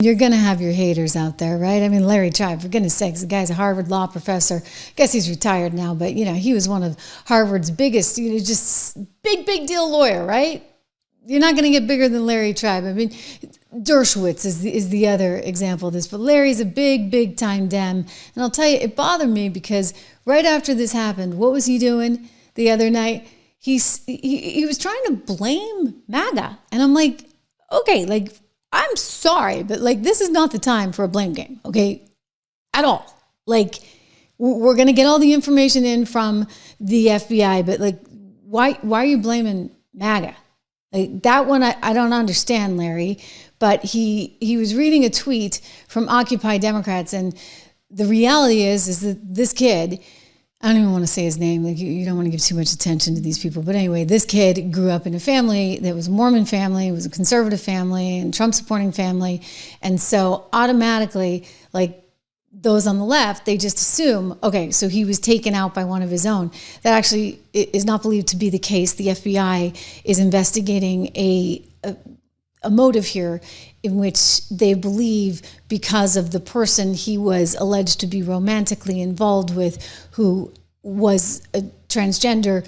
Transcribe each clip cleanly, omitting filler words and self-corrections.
You're going to have your haters out there, right? I mean, Larry Tribe, for goodness sakes, the guy's a Harvard law professor. I guess he's retired now, but, he was one of Harvard's biggest, just big deal lawyer, right? You're not going to get bigger than Larry Tribe. I mean, Dershowitz is the other example of this, but Larry's a big time Dem. And I'll tell you, it bothered me because right after this happened, what was he doing the other night? He was trying to blame MAGA. And I'm like, okay, I'm sorry, but this is not the time for a blame game, okay? At all. We're going to get all the information in from the FBI, but why are you blaming MAGA? That one, I don't understand, Larry, but he was reading a tweet from Occupy Democrats, and the reality is that this kid, I don't even want to say his name. You don't want to give too much attention to these people. But anyway, this kid grew up in a family that was a Mormon family, was a conservative family, and Trump-supporting family. And so automatically, those on the left, they just assume, okay, so he was taken out by one of his own. That actually is not believed to be the case. The FBI is investigating a motive here in which they believe because of the person he was alleged to be romantically involved with, who was a transgender,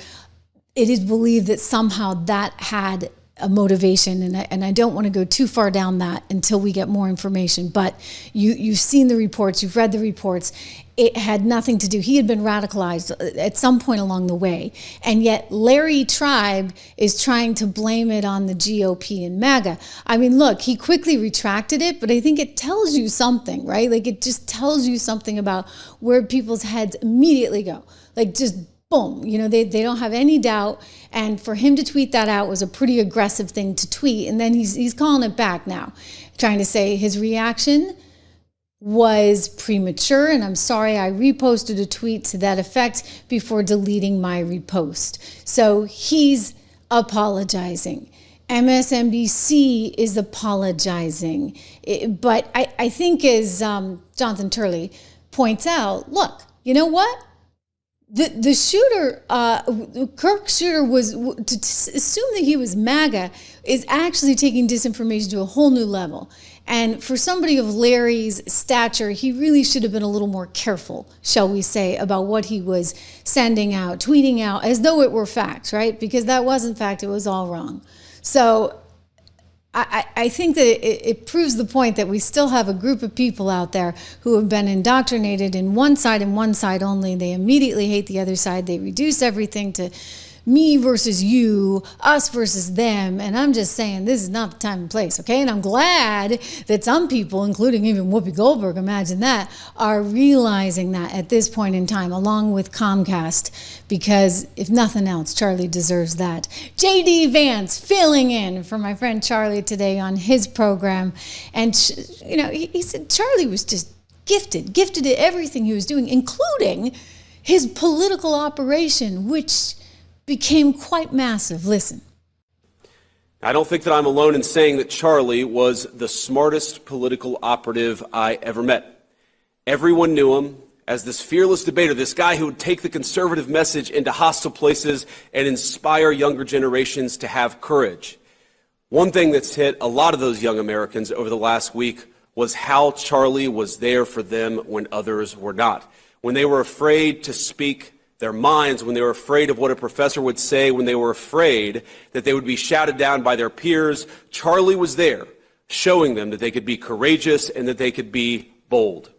it is believed that somehow that had a motivation, and I don't want to go too far down that until we get more information. But you've seen the reports, you've read the reports. It had nothing to do. He had been radicalized at some point along the way, and yet Larry Tribe is trying to blame it on the GOP and MAGA. I mean, look, he quickly retracted it, but I think it tells you something, right? It just tells you something about where people's heads immediately go. Just boom, they don't have any doubt. And for him to tweet that out was a pretty aggressive thing to tweet. And then he's calling it back now, trying to say his reaction was premature. And I'm sorry, I reposted a tweet to that effect before deleting my repost. So he's apologizing. MSNBC is apologizing. But I think as Jonathan Turley points out, look, you know what? The shooter, Kirk shooter, was to assume that he was MAGA is actually taking disinformation to a whole new level. And for somebody of Larry's stature, he really should have been a little more careful, shall we say, about what he was sending out, tweeting out, as though it were fact, right? Because that wasn't fact, it was all wrong. So I think that it proves the point that we still have a group of people out there who have been indoctrinated in one side and one side only. They immediately hate the other side. They reduce everything to me versus you, us versus them. And I'm just saying, this is not the time and place, okay? And I'm glad that some people, including even Whoopi Goldberg, imagine that, are realizing that at this point in time, along with Comcast, because if nothing else, Charlie deserves that. J.D. Vance filling in for my friend Charlie today on his program. And, he said Charlie was just gifted at everything he was doing, including his political operation, which became quite massive. Listen. I don't think that I'm alone in saying that Charlie was the smartest political operative I ever met. Everyone knew him as this fearless debater, this guy who would take the conservative message into hostile places and inspire younger generations to have courage. One thing that's hit a lot of those young Americans over the last week was how Charlie was there for them when others were not. When they were afraid to speak their minds, when they were afraid of what a professor would say, when they were afraid that they would be shouted down by their peers, Charlie was there, showing them that they could be courageous and that they could be bold.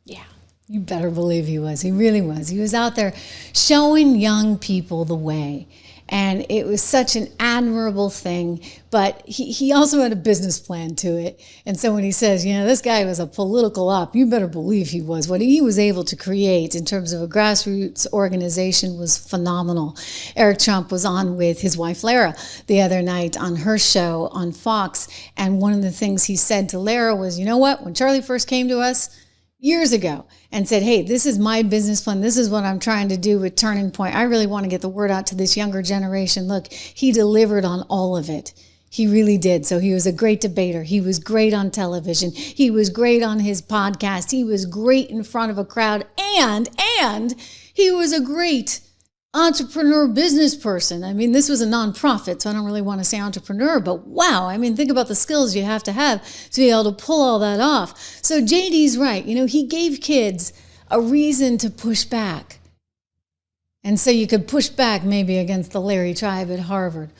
Yeah, you better believe he was. He really was. He was out there showing young people the way. And it was such an admirable thing, but he also had a business plan to it. And so when he says, this guy was a political op, you better believe he was. What he was able to create in terms of a grassroots organization was phenomenal. Eric Trump was on with his wife, Lara, the other night on her show on Fox. And one of the things he said to Lara was, you know what, when Charlie first came to us years ago and said, hey, this is my business plan. This is what I'm trying to do with Turning Point. I really want to get the word out to this younger generation. Look, he delivered on all of it. He really did. So he was a great debater. He was great on television. He was great on his podcast. He was great in front of a crowd. And he was a great entrepreneur business person. I mean, this was a nonprofit, so I don't really want to say entrepreneur, but wow, I mean, think about the skills you have to be able to pull all that off. So JD's right. You know, he gave kids a reason to push back. And so you could push back maybe against the Larry tribe at Harvard.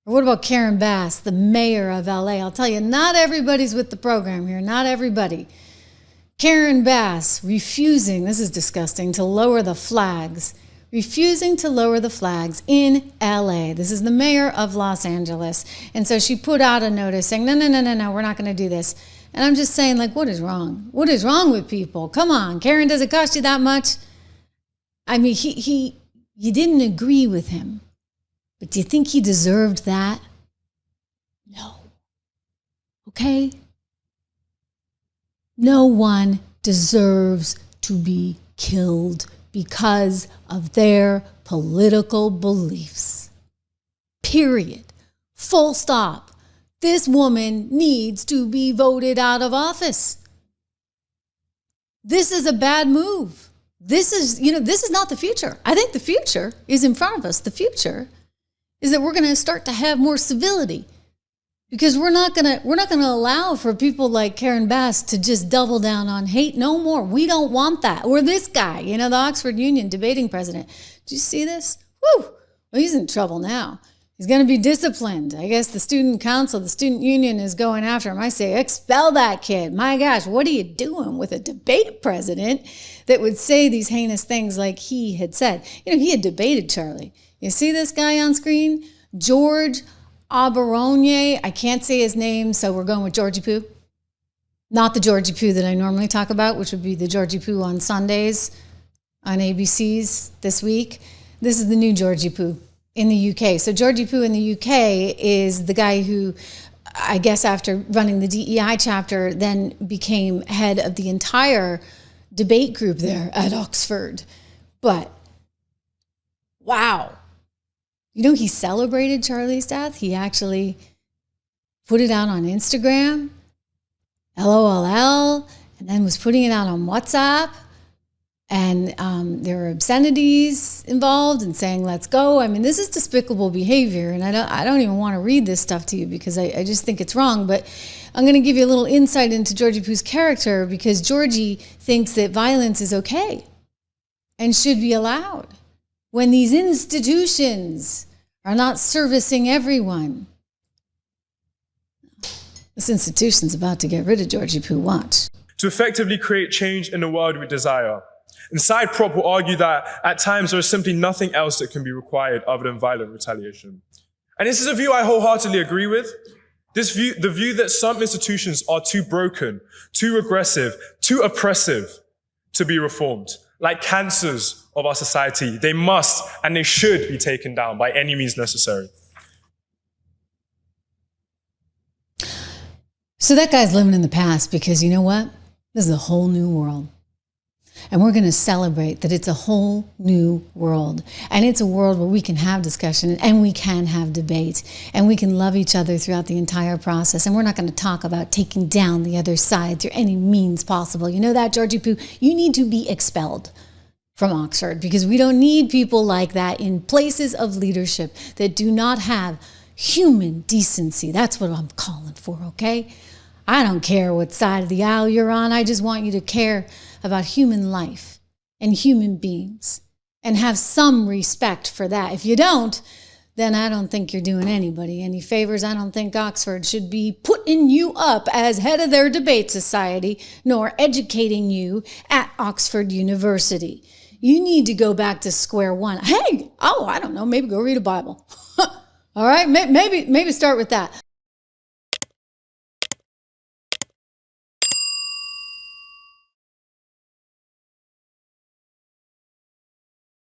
Or what about Karen Bass, the mayor of LA? I'll tell you, not everybody's with the program here, not everybody. Karen Bass refusing, this is disgusting, to lower the flags. Refusing to lower the flags in LA. This is the mayor of Los Angeles. And so she put out a notice saying, no, we're not going to do this. And I'm just saying, like, what is wrong? What is wrong with people? Come on, Karen, does it cost you that much? I mean, you didn't agree with him. But do you think he deserved that? No. Okay? No one deserves to be killed because of their political beliefs. Period. Full stop. This woman needs to be voted out of office. This is a bad move. This is not the future. I think the future is in front of us. The future is that we're going to start to have more civility, because we're not going to allow for people like Karen Bass to just double down on hate no more. We don't want that. Or this guy, the Oxford Union debating president. Did you see this? Woo! Well, he's in trouble now. He's going to be disciplined. I guess the student council, the student union is going after him. I say, expel that kid. My gosh, what are you doing with a debate president that would say these heinous things like he had said? He had debated Charlie. You see this guy on screen? George Aberonier. I can't say his name, so we're going with Georgie Poo. Not the Georgie Poo that I normally talk about, which would be the Georgie Poo on Sundays on ABC's this week. This is the new Georgie Poo in the UK. So Georgie Poo in the UK is the guy who, I guess after running the DEI chapter, then became head of the entire debate group there at Oxford. But, wow. He celebrated Charlie's death. He actually put it out on Instagram, LOLL, and then was putting it out on WhatsApp. And there were obscenities involved and saying, let's go. I mean, this is despicable behavior. And I don't even want to read this stuff to you because I just think it's wrong. But I'm going to give you a little insight into Georgie Poo's character, because Georgie thinks that violence is okay and should be allowed when these institutions are not servicing everyone. This institution's about to get rid of Georgie Poo. Watch. To effectively create change in the world we desire. And Side Prop will argue that at times there is simply nothing else that can be required other than violent retaliation. And this is a view I wholeheartedly agree with. The view that some institutions are too broken, too regressive, too oppressive to be reformed. Like cancers of our society, they must and they should be taken down by any means necessary. So that guy's living in the past, because you know what? This is a whole new world. And we're going to celebrate that it's a whole new world. And it's a world where we can have discussion and we can have debate and we can love each other throughout the entire process. And we're not going to talk about taking down the other side through any means possible. You know that, Georgie Poo? You need to be expelled from Oxford, because we don't need people like that in places of leadership that do not have human decency. That's what I'm calling for, okay? I don't care what side of the aisle you're on. I just want you to care about human life and human beings and have some respect for that. If you don't, then I don't think you're doing anybody any favors. I don't think Oxford should be putting you up as head of their debate society, nor educating you at Oxford University. You need to go back to square one. Hey, I don't know, maybe go read a Bible. All right, maybe start with that.